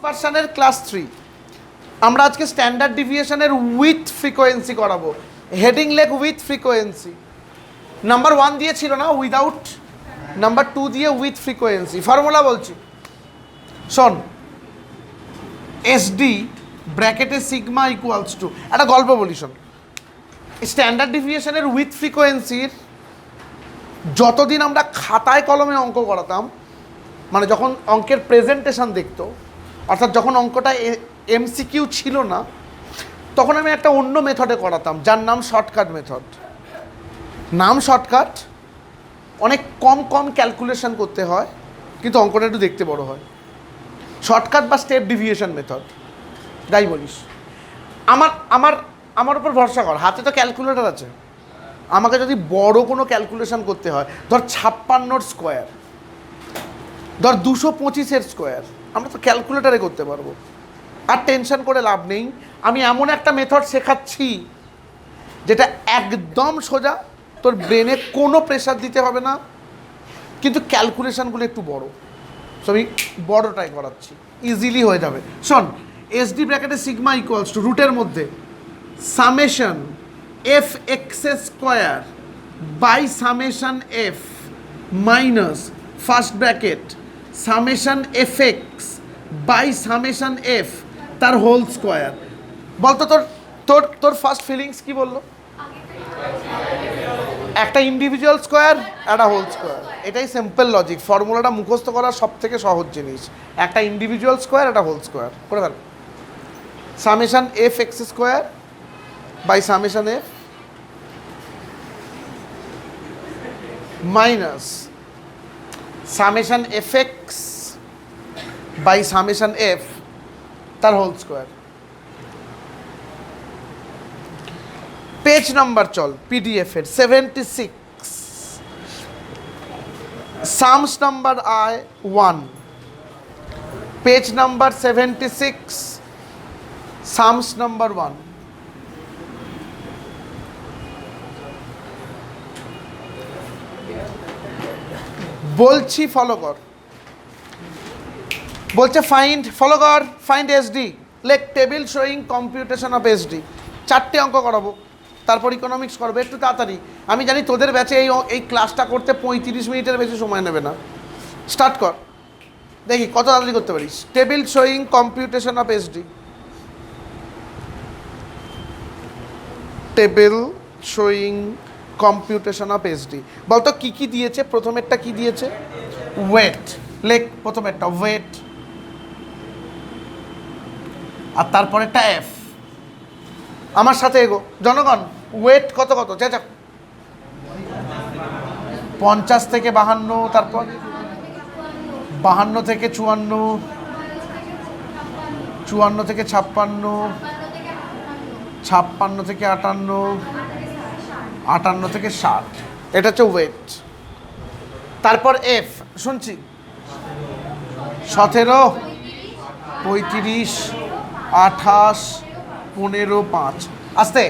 ডিসপারশনের class 3 আমরা আজকে standard ডিভিয়েশনের with frequency করাবো। হেডিং লেখ উইথ ফ্রিকোয়েন্সি। নাম্বার 1 দিয়ে ছিল না উইদাউট, নাম্বার 2 দিয়ে উইথ ফ্রিকোয়েন্সি। ফর্মুলা বলছি শোন, এসডি ব্র্যাকেটে সিগমা ইকুয়ালস টু, একটা গল্প বলি শোন। স্ট্যান্ডার্ড ডিভিয়েশনের উইথ ফ্রিকোয়েন্সির যতদিন আমরা খাতায় কলমে অঙ্ক করাতাম, মানে যখন অঙ্কের প্রেজেন্টেশন দেখতো, অর্থাৎ যখন অঙ্কটা এমসিকিউ ছিল না, তখন আমি একটা অন্য মেথডে করাতাম যার নাম শর্টকাট মেথড। নাম শর্টকাট, অনেক কম ক্যালকুলেশন করতে হয় কিন্তু অঙ্কটা একটু দেখতে বড় হয়। শর্টকাট বা স্টেপ ডিভিয়েশন মেথড যাই বলিস। আমার উপর ভরসা কর, হাতে তো ক্যালকুলেটর আছে। আমাকে যদি বড় কোনো ক্যালকুলেশন করতে হয়, ধর 56 স্কোয়ার, ধর 225 স্কোয়ার, আমরা তো ক্যালকুলেটারে করতে পারবো। আর টেনশন করে লাভ নেই, আমি এমন একটা মেথড শেখাচ্ছি যেটা একদম সোজা, তোর ব্রেনে কোনো প্রেশার দিতে হবে না, কিন্তু ক্যালকুলেশনগুলো একটু বড়। সো আমি বড়টাই করাচ্ছি, ইজিলি হয়ে যাবে। শোন, এসডি ব্র্যাকেটে সিগমা ইকুয়ালস টু রুটের মধ্যে summation f x square by summation f minus first bracket summation f x by summation f তার হোল স্কোয়ার। বলতো তোর তোর তোর ফার্স্ট ফিলিংস কি বললো? একটা ইন্ডিভিজুয়াল স্কোয়ার, একটা হোল স্কোয়ার। এটাই সিম্পল লজিক। ফর্মুলাটা মুখস্থ করার সব থেকে সহজ জিনিস। একটা ইন্ডিভিজুয়াল স্কোয়ার, একটা হোল স্কোয়ার করে ফেল। Summation f x square by summation f minus summation f x by summation f তার হোল স্কোয়ার। পেজ নাম্বার চল পিডিএফ এর 76, সামস নাম্বার আয় 1, পেজ নাম্বার 76, সামস নাম্বার 1। বলছি ফলো কর, বলছে ফাইন্ড, ফলো কর, ফাইন্ড এসডি, লেখ table showing computation of SD. 4টে অঙ্ক করাবো, তারপর ইকোনমিক্স করবে, একটু তাড়াতাড়ি। আমি জানি তোদের ব্যাচে এই ক্লাসটা করতে 35 মিনিটের বেশি সময় নেবে না। স্টার্ট কর, দেখি কত তাড়াতাড়ি করতে পারিস। Table showing computation of SD, table showing computation of SD. বলতো কী কী দিয়েছে? প্রথমেরটা কি দিয়েছে? ওয়েট। লেখ প্রথমেরটা ওয়েট, আর তারপরেরটা এফ। আমার সাথে এগো জনগণ। ওয়েট কত কত? যা 50 থেকে 52, তারপর 52 থেকে 54, 54 থেকে 56, 56 থেকে 58, 58 থেকে 60। এটা হচ্ছে ওয়েট। তারপর এফ শুনছি 17, 35, 28, 15, 5। আস্তে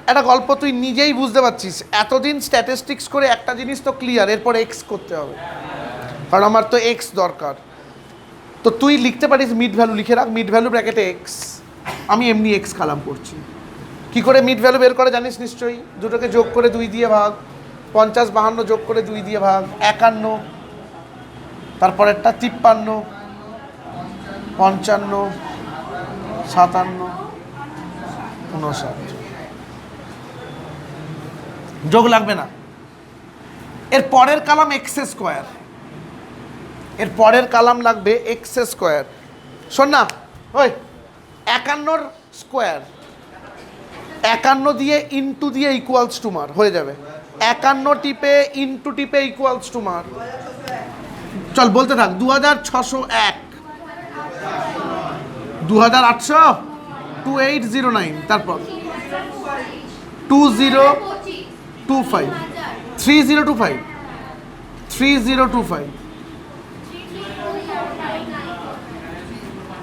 একটা গল্প তুই নিজেই বুঝতে পারছিস। এতদিন স্ট্যাটিস্টিক্স করে একটা জিনিস তো ক্লিয়ার, এরপর এক্স করতে হবে, কারণ আমার তো এক্স দরকার। তো তুই লিখতে পারিস মিড ভ্যালু, লিখে রাখ মিড ভ্যালু ব্র্যাকেটে এক্স। আমি এমনি এক্স কালাম করছি। কী করে মিড ভ্যালু বের করে জানিস নিশ্চয়ই? দুটোকে যোগ করে 2 দিয়ে ভাগ, 50, 52 যোগ করে 2 দিয়ে ভাগ, 51, তারপরেরটা 53, 55, 57, 59। যোগ লাগবে না। এর পরের কালাম এক্স স্কোয়ার, এর পরের কালাম লাগবে এক্স স্কোয়ার। শোন না, ওই 51 স্কোয়ার, 51 দিয়ে ইন্টু দিয়ে ইকুয়ালস টু মার হয়ে যাবে। 51 টিপে ইন্টু টিপে ইকুয়ালস টু মার। চল বলতে থাক। 2601, 2800, 2809, তারপর 2025, 3025, 3025,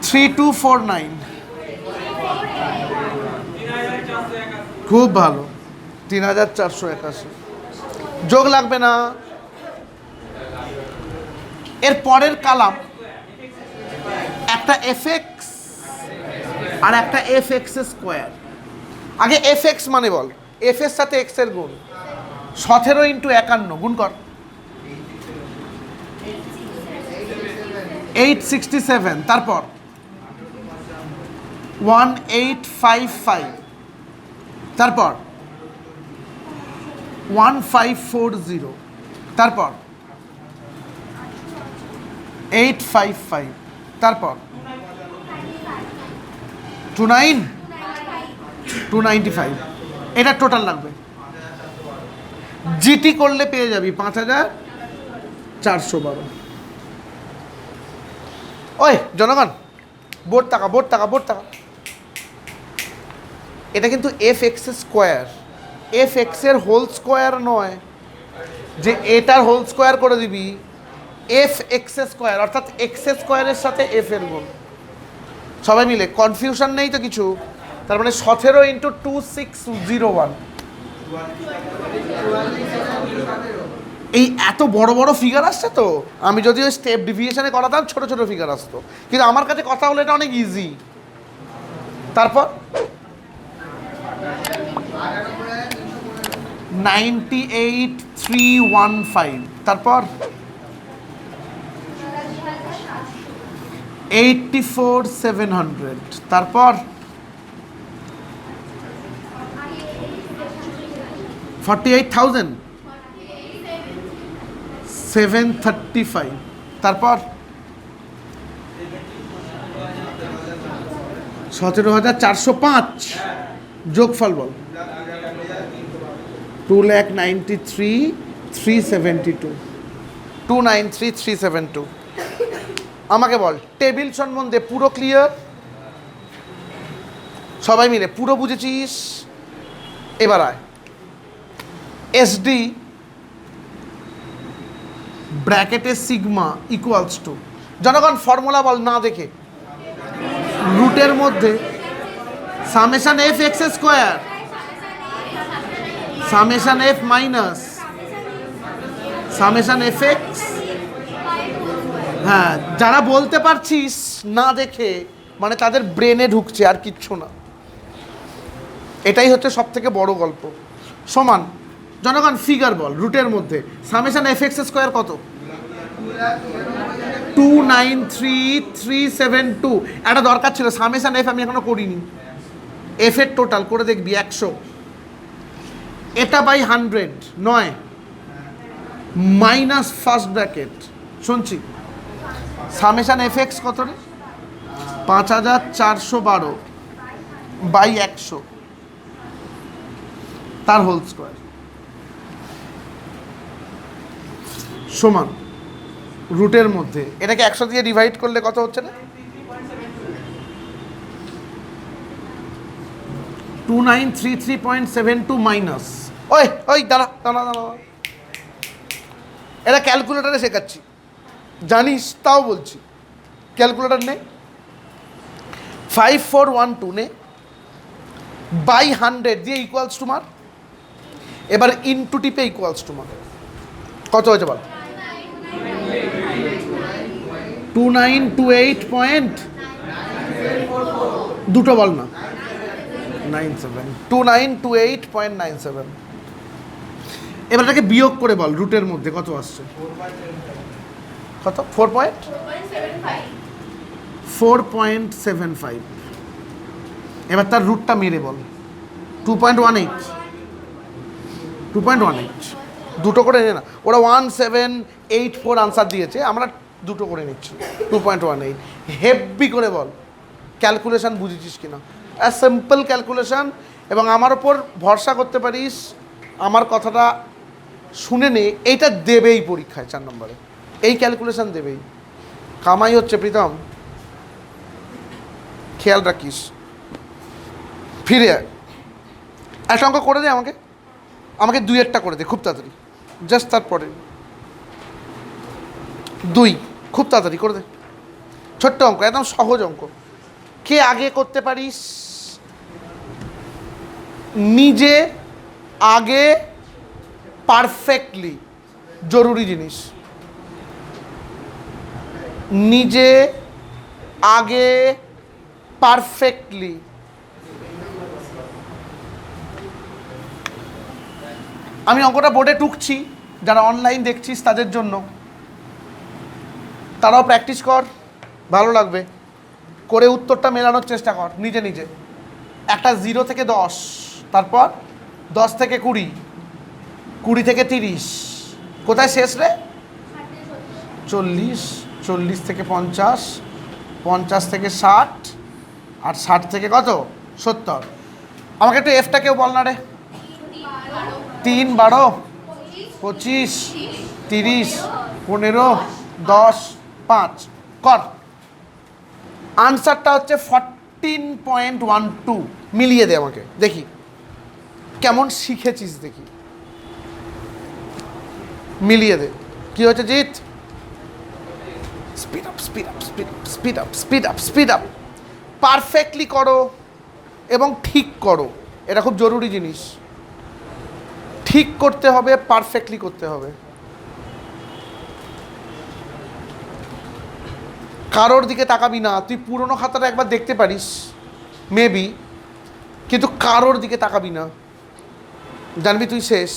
3249। খুব ভালো, 3481। যোগ লাগবে না। এর পরের কালাম একটা এফএক্স আর একটা এফ এক্স স্কোয়ার। আগে এফ এক্স মানে বল, এফ এর সাথে এক্স এর গুণ 17 × 51 গুণ কর। 867, তারপর 1855, তারপর 1540, তারপর 855, তারপর 295, এটা টোটাল লাগবে। জিটি করলে পেয়ে যাবি 5412। ওই জনগণ, বোর্ড টাকা, বোর্ড টাকা, বোর্ড টাকা। এটা কিন্তু F x square, F x এর হোল স্কোয়ার নয় যে এটার হোল স্কোয়ার করে দিবি। এফ এক্স স্কোয়ার অর্থাৎ এক্স স্কোয়ারের সাথে এফ এর গুণ। সবাই মিলে কনফিউশন নেই তো কিছু? তার মানে 17 × 2601। এই এত বড় বড় ফিগার আসছে তো। আমি যদি ওই স্টেপ ডিভিয়েশনে করাতাম ছোট ছোট ফিগার আসতো, কিন্তু আমার কাছে কথা হলো এটা অনেক ইজি। তারপর 98315, তারপর 84700, তারপর 48,735, তারপর 17,405, যোগফল বল। 2,93,372, 293,372। আমাকে বল টেবিল সম্বন্ধে পুরো ক্লিয়ার? সবাই মিলে পুরো বুঝেছিস? এবার আয় এসডি ব্র্যাকেটে সিগমা ইকুয়ালস টু, জনগণ ফর্মুলা বল না দেখে, রুটের মধ্যে summation f x square summation f minus summation f x. হ্যাঁ, যারা বলতে পারছিস না দেখে, মানে তাদের ব্রেনে ঢুকছে, আর কিচ্ছু না। এটাই হচ্ছে সব থেকে বড় গল্প। সমান জনগণ ফিগার বল, রুটের মধ্যে সামেশন এফ এক্স স্কোয়ার কত? 293,372। একটা দরকার ছিল, সামেশন এফ আমি এখনো করিনি। এফ এর টোটাল করে দেখবি 100। এটা বাই 100 নয়, মাইনাস ফার্স্ট ব্র্যাকেট। শুনছি সামেশন এফ এক্স কত রে? 5412 বাই 100 তার হোল স্কোয়ার সমান রুটের মধ্যে। এটাকে 100 দিয়ে ডিভাইড করলে কত হচ্ছে না? 2933.72 মাইনাস। ওই দাঁড়া দাঁড়া দাঁড়া, এটা ক্যালকুলেটারে শেখাচ্ছি, জানিস তাও বলছি। ক্যালকুলেটার নে, 5412 নে, বাই 100 দিয়ে ইকুয়ালস টু মার। এবার ইনটু টিপে ইকুয়ালস টু মার। কত হয়েছে বল? 2928 দুটো বল না, 97, 2928.97। এবার এটাকে বিয়োগ করে বল, রুটের মধ্যে কত আসছে? কত? 4.75। এবার তার রুটটা মেরে বল। 2.18 দুটো করে নে না, ওরা 1784 আনসার দিয়েছে, আমরা দুটো করে নিচ্ছি। 2.18 হেভি করে বল, ক্যালকুলেশন বুঝেছিস কিনা? সিম্পল ক্যালকুলেশন, এবং আমার ওপর ভরসা করতে পারিস। আমার কথাটা শুনে নে, এইটা দেবেই পরীক্ষায় 4 নম্বরে, এই ক্যালকুলেশন দেবেই। কামাই হচ্ছে প্রীতম, খেয়াল রাখিস। ফিরে আয়, একটা অঙ্ক করে দে আমাকে, আমাকে 2-1টা করে দে খুব তাড়াতাড়ি, জাস্ট তারপরে 2 খুব তাড়াতাড়ি করে দে। ছোট্ট অঙ্ক, একদম সহজ অঙ্ক। কে আগে করতে পারিস? নিজে আগে পারফেক্টলি, জরুরি জিনিস। নিজে আগে পারফেক্টলি, আমি অঙ্কটা বোর্ডে টুকছি, যারা অনলাইন দেখছিস তাদের জন্য, তারাও প্র্যাকটিস কর, ভালো লাগবে, করে উত্তরটা মেলানোর চেষ্টা কর নিজে নিজে। একটা 0 থেকে 10, তারপর 10 থেকে 20, 20 থেকে 30, কোথায় শেষ রে? 40, 40 থেকে 50, 50 থেকে 60, আর 60 থেকে কত? 70। আমাকে একটু এফটা কেউ বল না রে। 3, 12, 25, 30, 15, 10, 5 কর। আনসারটা হচ্ছে 14.12। মিলিয়ে দে আমাকে, দেখি কেমন শিখেছিস, দেখি মিলিয়ে দে। কি হচ্ছে Jeet? Speed up, speed up, speed up, speed up, speed up, speed up. Perfectly করো এবং ঠিক করো, এটা খুব জরুরি জিনিস। ঠিক করতে হবে, পারফেক্টলি করতে হবে। কারোর দিকে তাকাবি না। তুই পুরনো খাতাটা একবার দেখতে পারিস মেবি, কিন্তু কারোর দিকে তাকাবি না, জানবি তুই শেষ।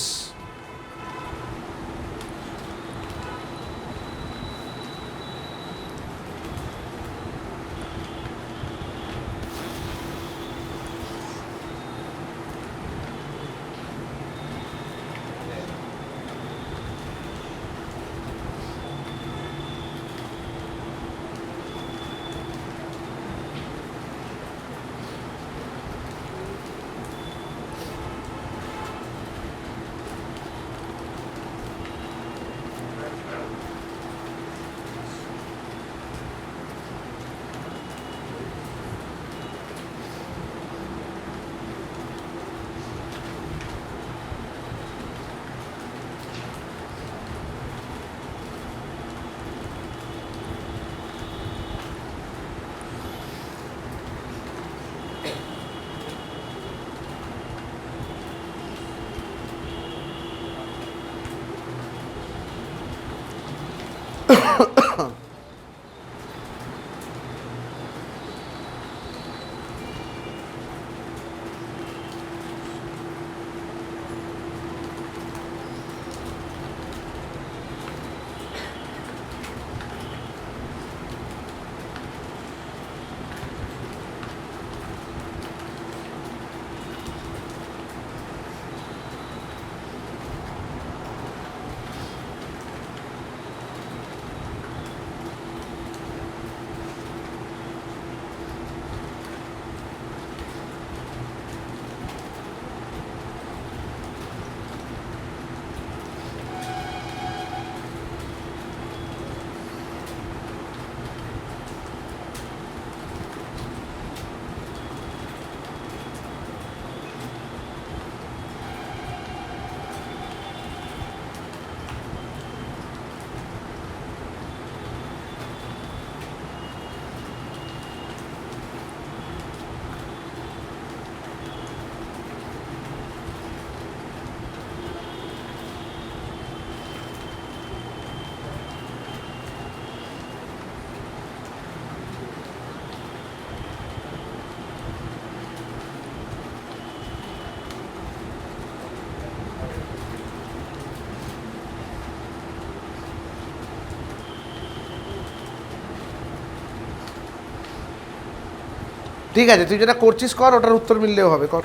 ঠিক আছে, তুই যেটা করছিস কর, ওটার উত্তর মিললেও হবে, কর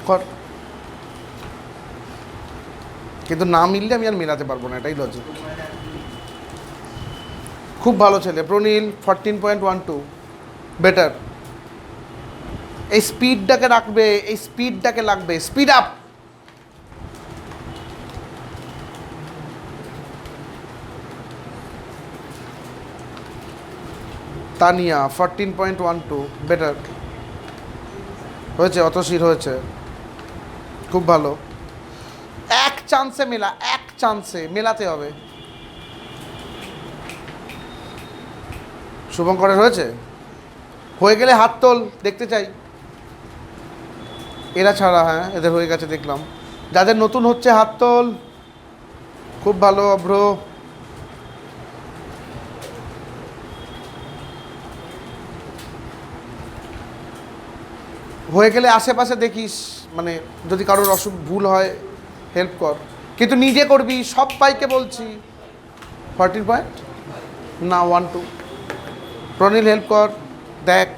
কর। কিন্তু না মিললে আমি আর মেলাতে পারবো না, এটাই লজিক। খুব ভালো ছেলে প্রনীল, 14.12, বেটার। এই স্পিডটাকে রাখবে, এই স্পিডটাকে লাগবে, স্পিড আপ। তানিয়া 14.12, বেটার হয়েছে, অতসীর হয়েছে, খুব ভালো। এক চান্সে মেলা, এক চান্সে মেলাতে হবে। শুভঙ্করের হয়েছে, হয়ে গেলে হাত তোল, দেখতে চাই। এরা ছাড়া, হ্যাঁ এদের হয়ে গেছে দেখলাম। যাদের নতুন হচ্ছে হাত তোল, খুব ভালো অভ্র। হয়ে গেলে আশেপাশে দেখিস, মানে যদি কারোর ভুল হয় হেল্প কর, কিন্তু নিজে করবি, সবাইকে বলছি। 14 পয়েন্ট না 1-2, প্রনিল হেল্প কর, দেখ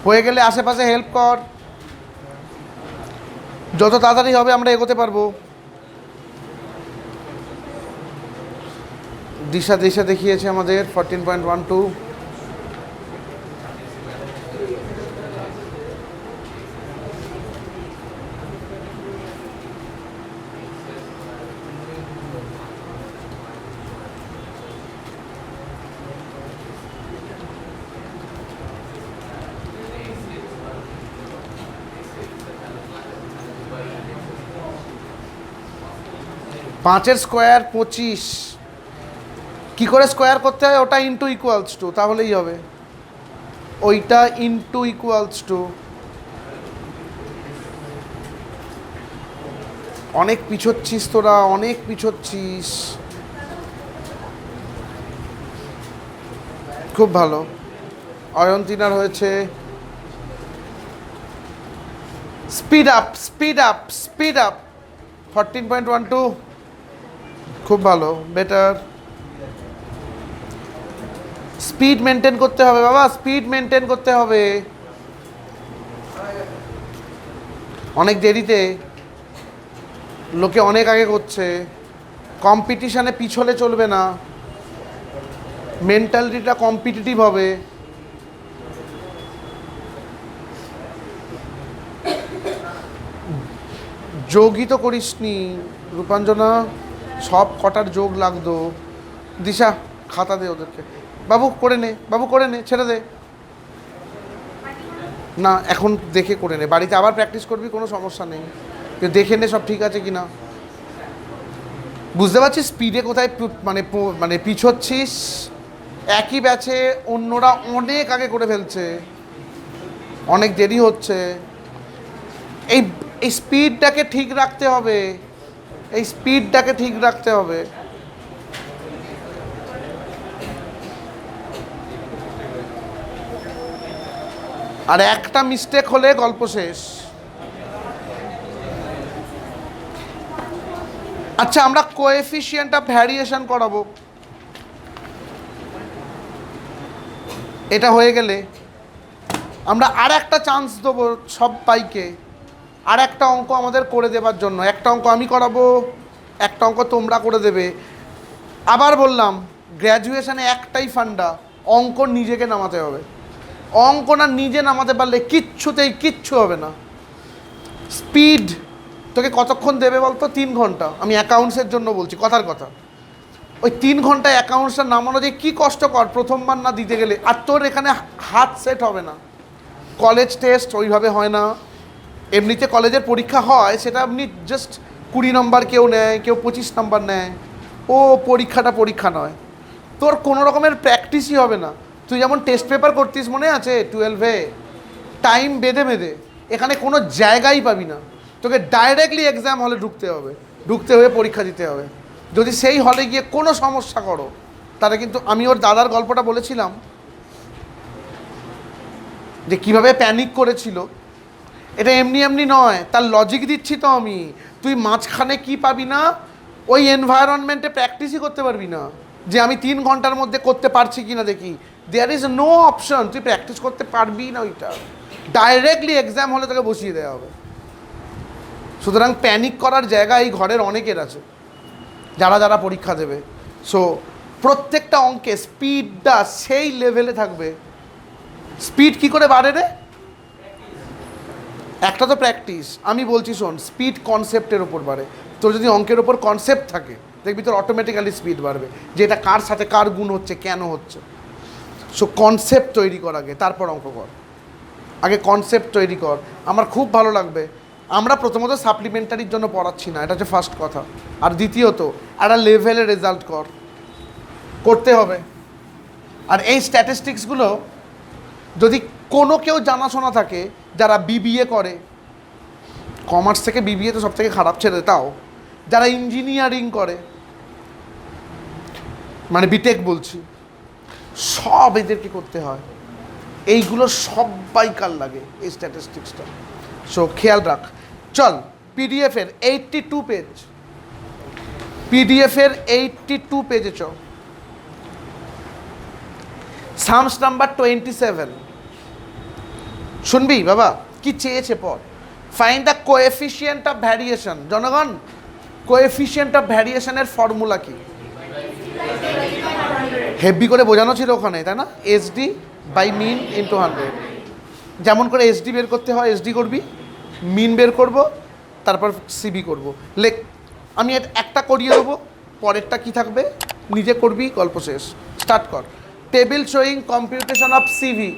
হয়ে গেলে আশেপাশে হেল্প কর, যত তাড়াতাড়ি হবে আমরা এগোতে পারবো। দিশা দেখিয়েছে আমাদের 14.12। পাঁচের স্কোয়ার 25, কী করে স্কোয়ার করতে হয়? ওটা ইন্টু ইকুয়ালস টু, তাহলেই হবে। ওইটা ইন্টু ইকুয়ালস টু, অনেক পিছোচ্ছিস তোরা, অনেক পিছোচ্ছিস। খুব ভালো, অয়ন্তিনার হয়েছে। Speed up speed up speed up, 14.12, খুব ভালো, বেটার। স্পিড মেনটেন করতে হবে বাবা, স্পিড মেনটেন করতে হবে। অনেক দেরিতে, লোকে অনেক আগে করছে, কম্পিটিশানে পিছলে চলবে না, মেন্টালিটিটা কম্পিটিটিভ হবে। যোগই তো করিসনি রূপাঞ্জনা, সব কটার যোগ লাগতো। দিশা খাতা দে ওদেরকে, বাবু করে নে, বাবু করে নে, ছেড়ে দে না, এখন দেখে করে নে, বাড়িতে আবার প্র্যাকটিস করবি, কোনো সমস্যা নেই, তুই দেখে নে সব ঠিক আছে কি না। বুঝতে পারছিস স্পিডে কোথায় মানে পিছোচ্ছিস? একই ব্যাচে অন্যরা অনেক আগে করে ফেলছে, অনেক দেরি হচ্ছে। এই এই স্পিডটাকে ঠিক রাখতে হবে, এই স্পিডটাকে ঠিক রাখতে হবে। আর একটা মিস্টেক হলে গল্প শেষ। আচ্ছা, আমরা কোএফিসিয়েন্ট অফ ভ্যারিয়েশন করাবো, এটা হয়ে গেলে আমরা আর একটা চান্স দেবো সবাইকে, আর একটা অঙ্ক আমাদের করে দেবার জন্য। একটা অঙ্ক আমি করাবো, একটা অঙ্ক তোমরা করে দেবে। আবার বললাম, গ্র্যাজুয়েশনে একটাই ফান্ডা, অঙ্ক নিজেকে নামাতে হবে। অঙ্ক না নিজে নামাতে পারলে কিচ্ছু হবে না। স্পিড তোকে কতক্ষণ দেবে বলতো? 3 ঘন্টা। আমি অ্যাকাউন্টসের জন্য বলছি, কথার কথা। ওই 3 ঘন্টায় অ্যাকাউন্টসটা নামানো যে কী কষ্টকর প্রথমবার না দিতে গেলে, আর তোর এখানে হাত সেট হবে না। কলেজ টেস্ট ওইভাবে হয় না, এমনিতে কলেজের পরীক্ষা হয়, সেটা আপনি জাস্ট 20 নম্বর কেউ নেয়, কেউ 25 নম্বর নেয়, ও পরীক্ষা নয়। তোর কোনো রকমের প্র্যাকটিসই হবে না। তুই যেমন টেস্ট পেপার করতিস মনে আছে 12-এ, টাইম বেঁধে, এখানে কোনো জায়গাই পাবি না। তোকে ডাইরেক্টলি এক্সাম হলে ঢুকতে হয়ে পরীক্ষা দিতে হবে। যদি সেই হলে গিয়ে কোনো সমস্যা করো, তাহলে কিন্তু, আমি ওর দাদার গল্পটা বলেছিলাম যে কীভাবে প্যানিক করেছিল, এটা এমনি নয়, তার লজিক দিচ্ছি তো আমি। তুই মাঝখানে কি পাবি না, ওই এনভায়রনমেন্টে প্র্যাকটিসই করতে পারবি না যে আমি 3 ঘন্টার মধ্যে করতে পারছি কি না দেখি। দেয়ার ইজ নো অপশন, তুই প্র্যাকটিস করতে পারবি না, ওইটা ডাইরেক্টলি এক্সাম হলে তোকে বসিয়ে দেওয়া হবে। সুতরাং প্যানিক করার জায়গা এই ঘরের অনেকের আছে, যারা পরীক্ষা দেবে। সো প্রত্যেকটা অঙ্কে স্পিডটা সেই লেভেলে থাকবে। স্পিড কি করে বাড়ে রে? একটা তো প্র্যাকটিস, আমি বলছি শোন, স্পিড কনসেপ্টের ওপর বাড়ে। তোর যদি অঙ্কের ওপর কনসেপ্ট থাকে, দেখবি তোর অটোমেটিক্যালি স্পিড বাড়বে, যে এটা কার সাথে কার গুণ হচ্ছে, কেন হচ্ছে। সো কনসেপ্ট তৈরি কর আগে, তারপর অঙ্ক কর। আগে কনসেপ্ট তৈরি কর, আমার খুব ভালো লাগবে। আমরা প্রথমত সাপ্লিমেন্টারির জন্য পড়াচ্ছি না, এটা হচ্ছে ফার্স্ট কথা। আর দ্বিতীয়ত, একটা লেভেলে রেজাল্ট করতে হবে। আর এই স্ট্যাটিস্টিক্সগুলো যদি কোনো কেউ জানাশোনা থাকে, যারা বিবিএ করে, কমার্স থেকে বিবিএ তো সব থেকে খারাপ, ছেড়ে তাও যারা ইঞ্জিনিয়ারিং করে, মানে বিটেক বলছি, সব এদেরকে করতে হয়। এইগুলো সবাইকার লাগে এই স্ট্যাটিস্টিক্সটা। সো খেয়াল রাখ। চল পিডিএফের 82 পেজ, পিডিএফের 82 পেজে চ, সামস নাম্বার 27 শুনবি বাবা কি চেয়েছে পর। Find the coefficient of variation. জনগণ, কোএফিসিয়েন্ট অফ ভ্যারিয়েশনের ফর্মুলা কি? হেভি করে বোঝানো ছিল ওখানে, তাই না? SD by mean into 100। যেমন করে এসডি বের করতে হয় এসডি করবি, মিন বের করব, তারপর সিবি করব। লেখ, আমি একটা করিয়ে দেবো, পরেরটা কি থাকবে নিজে করবি, গল্প শেষ। স্টার্ট কর। Table showing computation of CV.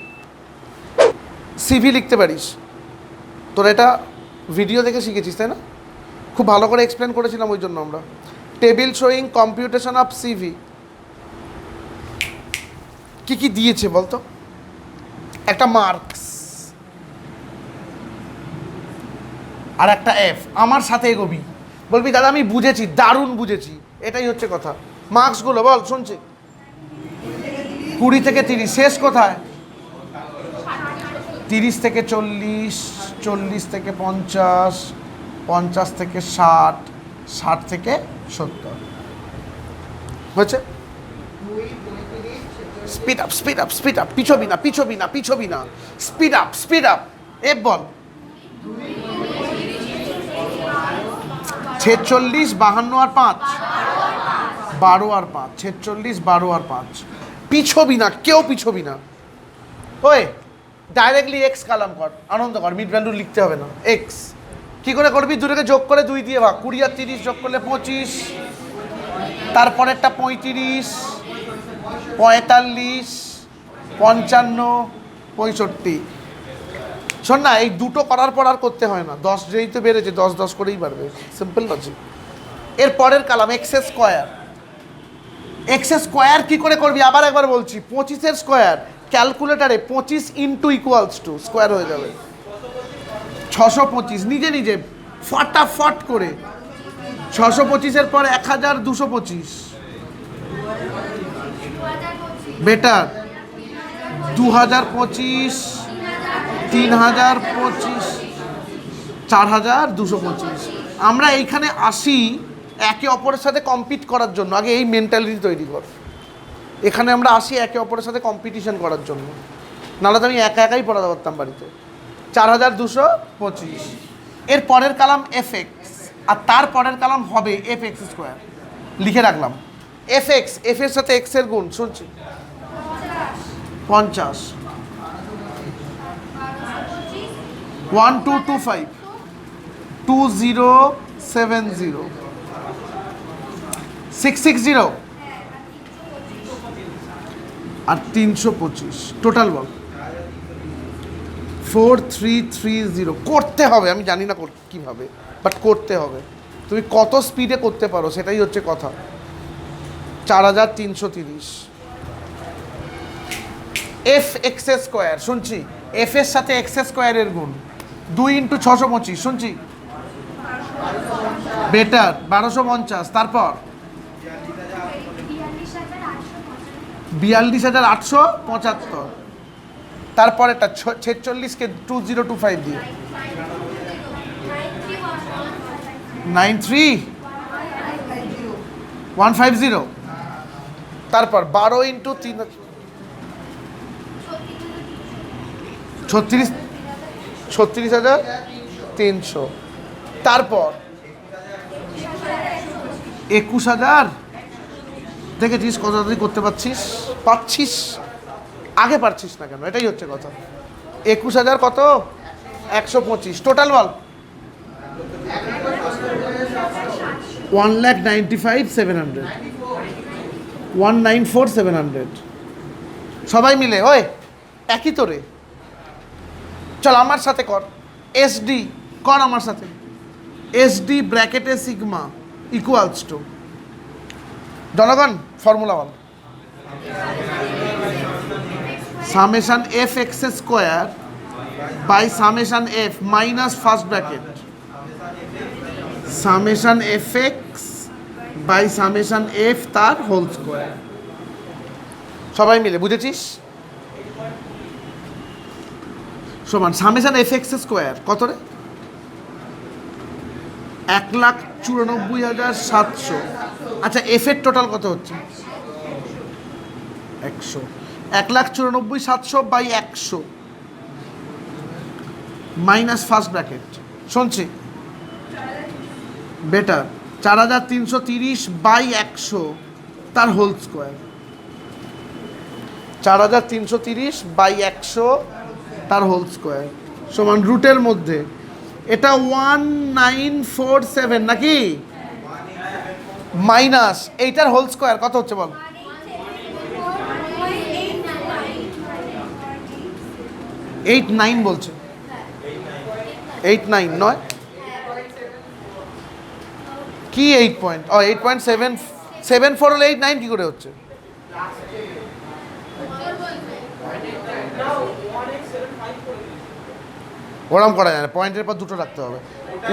CV লিখতে পারিস, তোরা এটা ভিডিও দেখে শিখেছিস তাই না? খুব ভালো করে এক্সপ্লেন করেছিলাম ওই জন্য আমরা। Table showing computation of CV কি কি দিয়েছে বলতো? একটা মার্কস আর একটা এফ। আমার সাথে এগোবি, বলবি দাদা আমি বুঝেছি, দারুণ বুঝেছি, এটাই হচ্ছে কথা। মার্কসগুলো বল, শুনছি। 20 থেকে 30, শেষ কোথায়? 30 থেকে 40, 40 থেকে 50, 50 থেকে 60, 60 থেকে 70 হয়েছে। Speed up, speed up, speed up, পিছবি না, পিছবি না, পিছবি না, speed up, speed up. F বল। 46, 52 আর 5, 12 আর 5, 46, 12 আর 5। পিছবি না, কেউ পিছবি না। ওই ডাইরেক্টলি এক্স কালাম কর, আনন্দ কর, মিড ভ্যালু লিখতে হবে না। এক্স কী করে করবি? দুটোকে যোগ করে 2 দিয়ে ভাগ। 20 আর 30 যোগ করলে 25, তারপরেরটা 35, 45, 55, 65। শোন না, এই দুটো করার পর আর করতে হয় না, 10 যেই তো বেড়েছে 10 10 করেই বাড়বে, সিম্পল লজিক। এর পরের কালাম এক্স স্কোয়ার। এক্স স্কোয়ার কী করে করবি আবার একবার বলছি, 25 স্কোয়ার ক্যালকুলেটারে 25 ইন্টু ইকুয়ালস টু স্কোয়ার হয়ে যাবে 625। নিজে নিজে ফটাফট করে 625 পর 1225 বেটার, 2025, 3025, 4225। আমরা এইখানে আসি একে অপরের সাথে কম্পিট করার জন্য। আগে এই মেন্টালিটি তৈরি কর। এখানে আমরা আসি একে অপরের সাথে কম্পিটিশন করার জন্য, নাহলে তো আমি একা একাই পড়াতে পারতাম বাড়িতে। 4225। এর পরের কালাম এফ এক্স, আর তার পরের কালাম হবে এফ এক্স স্কোয়ার। লিখে রাখলাম এফ এক্স, এফ এর সাথে এক্স এর গুণ, শুনছি 50, 1225, 2070, 660 আর 325। টোটাল বল 4330। করতে হবে, আমি জানি না কীভাবে, বাট করতে হবে। তুমি কত স্পিডে করতে পারো সেটাই হচ্ছে কথা। 4330। এফ এক্স স্কোয়ার, শুনছি এফ এর সাথে এক্স স্কোয়ারের গুণ 2 ইন্টু 625, শুনছি বেটার 1250। তারপর 42,875। তারপর একটা 46কে 2025 দিয়ে 93150। তারপর 12 ইন্টু 3, 36,300। তারপর 21,000। দেখেছিস কত তাড়াতাড়ি করতে পারছিস? আগে পারছিস না কেন, এটাই হচ্ছে কথা। 21,000 কত? 125। টোটাল বল 1,95,700, 1,94,700। সবাই মিলে ওই একই তো রে। চল আমার সাথে কর, এসডি কর আমার সাথে। এসডি ব্র্যাকেটে সিগমা ইকুয়ালস টু, জনগণ ফর্মুলা বল, summation f x square by summation f minus first bracket, summation f x by summation f তার হোল স্কোয়ার। সবাই মিলে বুঝেছিস? সমান সামেশন এফ এক্স স্কোয়ার কত রে? 1,94,700। আচ্ছা এফ এর টোটাল কত হচ্ছে? 100। 1,94,700 বাই 100 মাইনাস ফার্স্ট ব্র্যাকেট, শুনছি বেটার, 4,330 বাই 100 তার হোল স্কোয়ার। 4,330 বাই 100 তার হোল স্কোয়ার সমান রুটের মধ্যে এটা 1947 নাকি, মাইনাস এইটার হোল স্কোয়ার কত হচ্ছে বল? 89 বলছে, 89 নয় কি 8 পয়েন্ট, ও 8.774 হলে 89 কি করে হচ্ছে? ওরম করা যায় না, পয়েন্টের পর দুটো রাখতে হবে।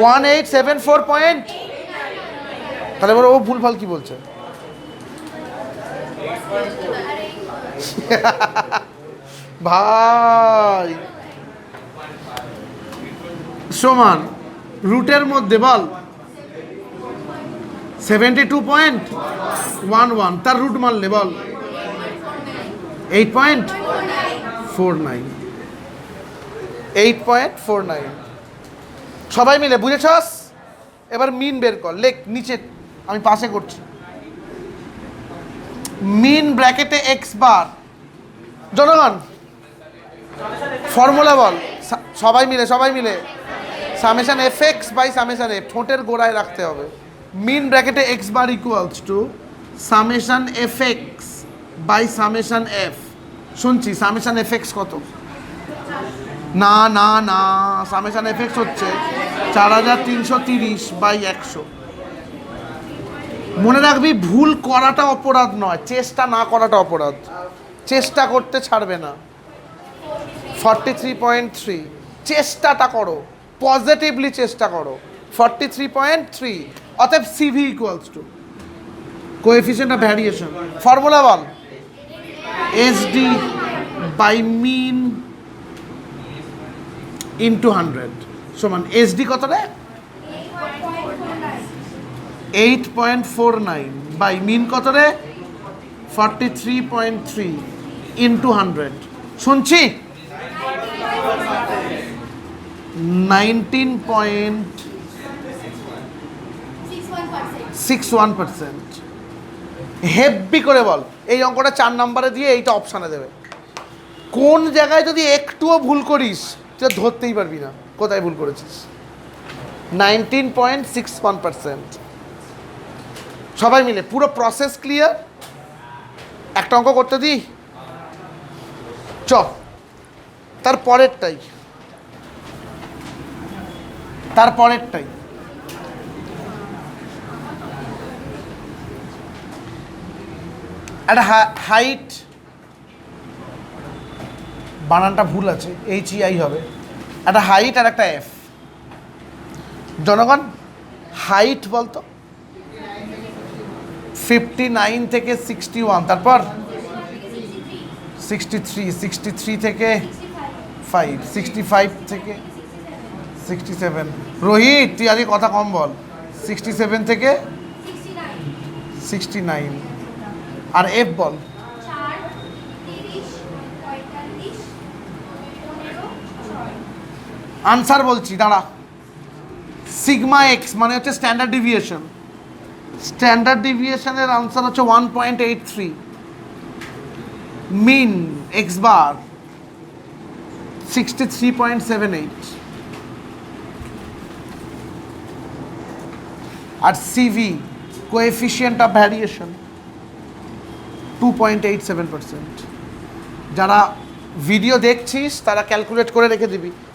1874 পয়েন্ট, তাহলে এবার ও ভুলভাল কি বলছে? ভাই সমান রুটের মধ্যে বল 72.11 তার রুট মারলে বল 8.49। 8.49 সবাই মিলে বুঝেছস? এবার মিন বের কর, লেখ নিচে, আমি পাশে করছি। মিন ব্র্যাকেটে এক্স বার, জনগণ ফর্মুলা বল, সবাই মিলে summation f x by summation f, ঠোঁটের গোড়ায় রাখতে হবে। মিন ব্র্যাকেটে x bar equals to summation f x by summation f. শুনছি সামেশন এফ এক্স কত? না না না, সামেশন এফ এক্স হচ্ছে 4,330 বাই 100। মনে রাখবি ভুল করাটা অপরাধ নয়, চেষ্টা না করাটা অপরাধ। চেষ্টা করতে ছাড়বে না। 43.3 চেষ্টাটা করো, পজিটিভলি চেষ্টা করো। 43.3 অতএব CV equals to coefficient of variation, formula বল এসডি বাই মিন ইন্টু 100 সমান এসডি কত রে? 8.49 বাই মিন কত রে? 43.3 ইন্টু 100, শুনছি 19.61%। হেভি করে বল, এই অঙ্কটা 4 নম্বরে দিয়ে এইটা অপশানে দেবে। কোন জায়গায় যদি একটুও ভুল করিস তুই ধরতেই পারবি না কোথায় ভুল করেছিস। 19.61%। সবাই মিলে পুরো প্রসেস ক্লিয়ার? একটা অঙ্ক করতে দিই, চ তারপরেরটাই একটা হাইট, বানানটা ভুল আছে, HEI হবে। একটা হাইট আর একটা এফ। জনগণ হাইট বলতো 59 থেকে 61, তারপর 63 থেকে 5, 65 থেকে 67। রোহিত তুই আজকে কথা কম বল। 67 থেকে 69। আর এফ বল। আনসার বলছি দাঁড়া। সিগমা এক্স মানে হচ্ছে স্ট্যান্ডার্ড ডিভিয়েশন। স্ট্যান্ডার্ড ডিভিয়েশনের আনসার হচ্ছে 1.83। Mean x bar 63.78। আর সিভি কোএফিসিয়েন্ট অফ ভ্যারিয়েশন 2.87%। যারা ভিডিও দেখছিস তারা ক্যালকুলেট করে রেখে দিবি।